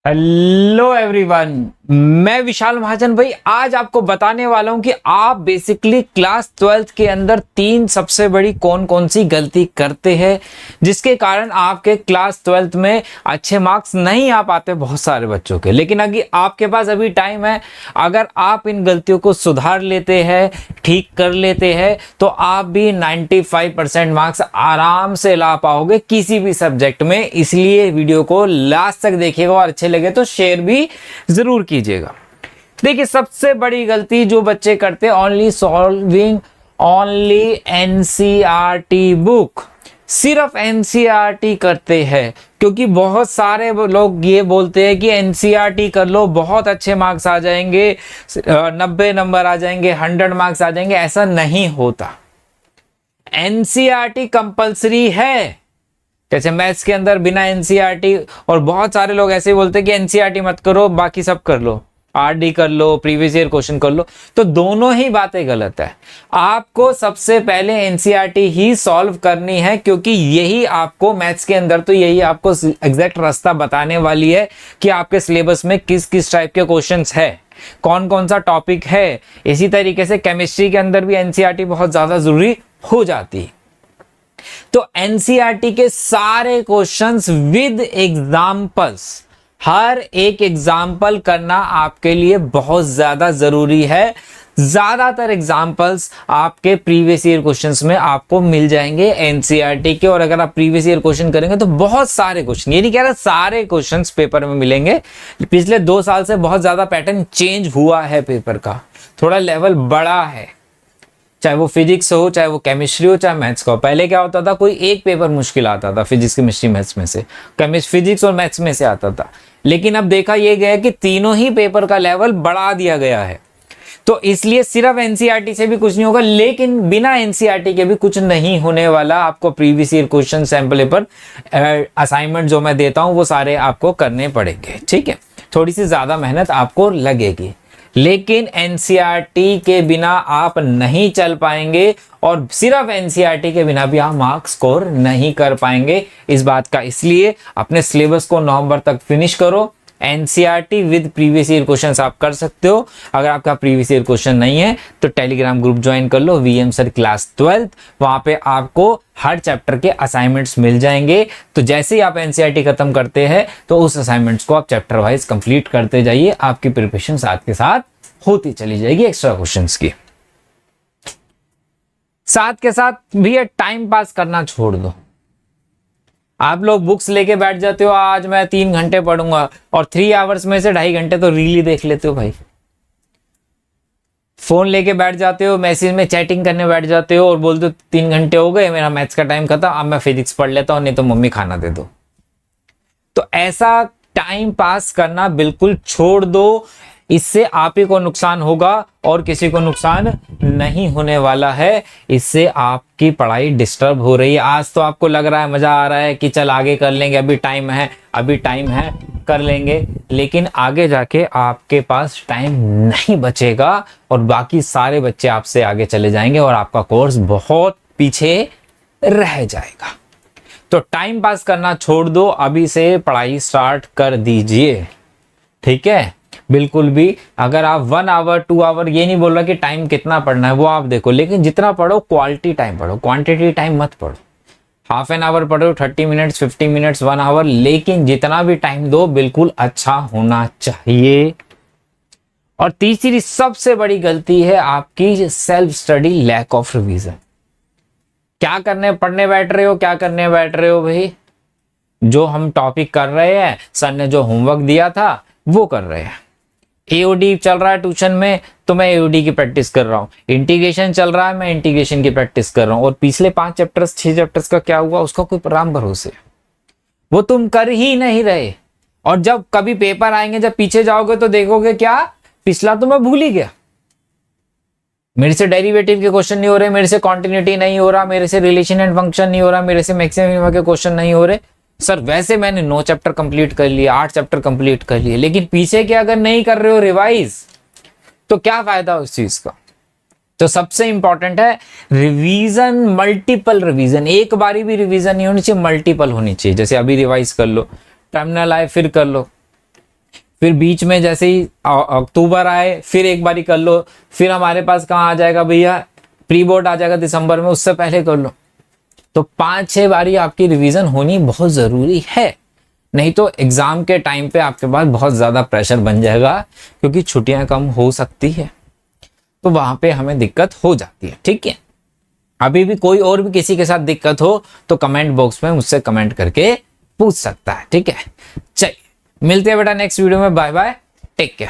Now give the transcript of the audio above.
Hello everyone, मैं विशाल महाजन भाई आज आपको बताने वाला हूं कि आप बेसिकली क्लास 12th के अंदर तीन सबसे बड़ी कौन कौन सी गलती करते हैं जिसके कारण आपके क्लास 12th में अच्छे मार्क्स नहीं आ पाते बहुत सारे बच्चों के। लेकिन अगर आपके पास अभी टाइम है, अगर आप इन गलतियों को सुधार लेते हैं, ठीक कर लेते हैं, तो आप भी 95% मार्क्स आराम से ला पाओगे किसी भी सब्जेक्ट में। इसलिए वीडियो को लास्ट तक देखिएगा और अच्छे लगे तो शेयर भी जरूर कीजिएगा। देखिए, सबसे बड़ी गलती जो बच्चे करते हैं, ओनली एनसीईआरटी बुक, सिर्फ एनसीईआरटी करते हैं। क्योंकि बहुत सारे लोग ये बोलते हैं कि एनसीईआरटी कर लो, बहुत अच्छे मार्क्स आ जाएंगे, 90 नंबर आ जाएंगे, 100 मार्क्स आ जाएंगे। ऐसा नहीं होता। एनसीईआरटी कंपलसरी है। जैसे मैथ्स के अंदर बिना एनसीईआरटी, और बहुत सारे लोग ऐसे बोलते हैं कि एनसीईआरटी मत करो, बाकी सब कर लो, आरडी कर लो, प्रीवियस ईयर क्वेश्चन कर लो। तो दोनों ही बातें गलत है। आपको सबसे पहले एनसीईआरटी ही सॉल्व करनी है, क्योंकि यही आपको मैथ्स के अंदर तो यही आपको एग्जैक्ट रास्ता बताने वाली है कि आपके सिलेबस में किस किस टाइप के क्वेश्चंस है, कौन कौन सा टॉपिक है। इसी तरीके से केमिस्ट्री के अंदर भी एनसीईआरटी बहुत ज्यादा जरूरी हो जाती है। तो एनसीईआरटी के सारे क्वेश्चंस विद एग्जाम्पल्स, हर एक एग्जाम्पल करना आपके लिए बहुत ज्यादा जरूरी है। ज्यादातर एग्जाम्पल्स आपके प्रीवियस ईयर क्वेश्चंस में आपको मिल जाएंगे एनसीईआरटी के। और अगर आप प्रीवियस ईयर क्वेश्चन करेंगे तो बहुत सारे क्वेश्चन, ये नहीं कह रहा सारे क्वेश्चंस पेपर में मिलेंगे। पिछले 2 साल से बहुत ज्यादा पैटर्न चेंज हुआ है, पेपर का थोड़ा लेवल बड़ा है, चाहे वो फिजिक्स हो, चाहे वो केमिस्ट्री हो, चाहे मैथ्स का हो। पहले क्या होता था, कोई एक पेपर मुश्किल आता था फिजिक्स, केमिस्ट्री, मैथ्स में से, फिजिक्स और मैथ्स में से आता था। लेकिन अब देखा यह गया कि तीनों ही पेपर का लेवल बढ़ा दिया गया है। तो इसलिए सिर्फ एनसीईआरटी से भी कुछ नहीं होगा, लेकिन बिना एनसीईआरटी के भी कुछ नहीं होने वाला। आपको previous year question, sample paper, assignment जो मैं देता हूं वो सारे आपको करने पड़ेंगे। ठीक है, थोड़ी सी ज्यादा मेहनत आपको लगेगी, लेकिन एनसीईआरटी के बिना आप नहीं चल पाएंगे और सिर्फ एनसीईआरटी के बिना भी आप मार्क्स स्कोर नहीं कर पाएंगे। इस बात का इसलिए अपने सिलेबस को नवंबर तक फिनिश करो। NCERT with previous year questions आप कर सकते हो। अगर आपका प्रीवियस ईयर क्वेश्चन नहीं है तो टेलीग्राम ग्रुप ज्वाइन कर लो, वीएम सर क्लास 12th। वहां पे आपको हर चैप्टर के असाइनमेंट्स मिल जाएंगे। तो जैसे ही आप एनसीईआरटी खत्म करते हैं तो उस असाइनमेंट्स को आप चैप्टर वाइज कंप्लीट करते जाइए। आपकी प्रिपरेशन साथ के साथ होती चली जाएगी एक्स्ट्रा क्वेश्चंस की। साथ के साथ भी टाइम पास करना छोड़ दो। आप लोग बुक्स लेके बैठ जाते हो, आज मैं 3 घंटे पढ़ूंगा, और 3 आवर्स में से 2.5 घंटे तो रील ही देख लेते हो भाई। फोन लेके बैठ जाते हो, मैसेज में चैटिंग करने बैठ जाते हो और बोलते हो 3 घंटे हो गए, मेरा मैथ्स का टाइम खत्म, अब मैं फिजिक्स पढ़ लेता हूं, नहीं तो मम्मी खाना दे दो। तो ऐसा टाइम पास करना बिल्कुल छोड़ दो। इससे आप ही को नुकसान होगा और किसी को नुकसान नहीं होने वाला है। इससे आपकी पढ़ाई डिस्टर्ब हो रही है। आज तो आपको लग रहा है, मजा आ रहा है कि चल आगे कर लेंगे, अभी टाइम है, अभी टाइम है, कर लेंगे। लेकिन आगे जाके आपके पास टाइम नहीं बचेगा और बाकी सारे बच्चे आपसे आगे चले जाएंगे और आपका कोर्स बहुत पीछे रह जाएगा। तो टाइम पास करना छोड़ दो, अभी से पढ़ाई स्टार्ट कर दीजिए। ठीक है, बिल्कुल भी। अगर आप 1 आवर 2 आवर, ये नहीं बोल रहा कि टाइम कितना पढ़ना है वो आप देखो, लेकिन जितना पढ़ो क्वालिटी टाइम पढ़ो, क्वांटिटी टाइम मत पढ़ो। हाफ एन आवर पढ़ो, 30 मिनट्स, 50 मिनट्स, 1 आवर, लेकिन जितना भी टाइम दो बिल्कुल अच्छा होना चाहिए। और तीसरी सबसे बड़ी गलती है आपकी self study, lack of revision. क्या करने पढ़ने बैठ रहे हो, क्या करने बैठ रहे हो भाई? जो हम टॉपिक कर रहे हैं, सर ने जो होमवर्क दिया था वो कर रहे हैं। एओडी चल रहा है ट्यूशन में तो मैं एओडी की प्रैक्टिस कर रहा हूँ। इंटीग्रेशन चल रहा है, मैं इंटीग्रेशन की प्रैक्टिस कर रहा हूँ। और पिछले 5 चैप्टर्स 6 चैप्टर्स का क्या हुआ उसका कोई राम भरोसे, वो तुम कर ही नहीं रहे। और जब कभी पेपर आएंगे, जब पीछे जाओगे तो देखोगे क्या, पिछला तो मैं भूल ही गया। मेरे से डेरिवेटिव के क्वेश्चन नहीं हो रहे, मेरे से कॉन्टिन्यूटी नहीं हो रहा, मेरे से रिलेशन एंड फंक्शन नहीं हो रहा, मेरे से मैक्सिमम के क्वेश्चन नहीं हो रहे। सर वैसे मैंने 9 चैप्टर कंप्लीट कर लिए, 8 चैप्टर कंप्लीट कर लिए, लेकिन पीछे के अगर नहीं कर रहे हो रिवाइज तो क्या फायदा उस चीज का। तो सबसे इंपॉर्टेंट है रिवीजन, मल्टीपल रिवीजन। एक बारी भी रिवीजन नहीं होनी चाहिए, मल्टीपल होनी चाहिए। जैसे अभी रिवाइज कर लो, टर्मिनल आए फिर कर लो, फिर बीच में जैसे ही अक्टूबर आए फिर एक बारी कर लो, फिर हमारे पास कहाँ आ जाएगा भैया, प्री बोर्ड आ जाएगा दिसंबर में, उससे पहले कर लो। तो 5-6 बारी आपकी रिवीजन होनी बहुत जरूरी है, नहीं तो एग्जाम के टाइम पे आपके पास बहुत ज्यादा प्रेशर बन जाएगा, क्योंकि छुट्टियां कम हो सकती है, तो वहां पे हमें दिक्कत हो जाती है। ठीक है, अभी भी कोई और भी किसी के साथ दिक्कत हो तो कमेंट बॉक्स में मुझसे कमेंट करके पूछ सकता है। ठीक है, चलिए मिलते हैं बेटा नेक्स्ट वीडियो में, बाय बाय, टेक केयर।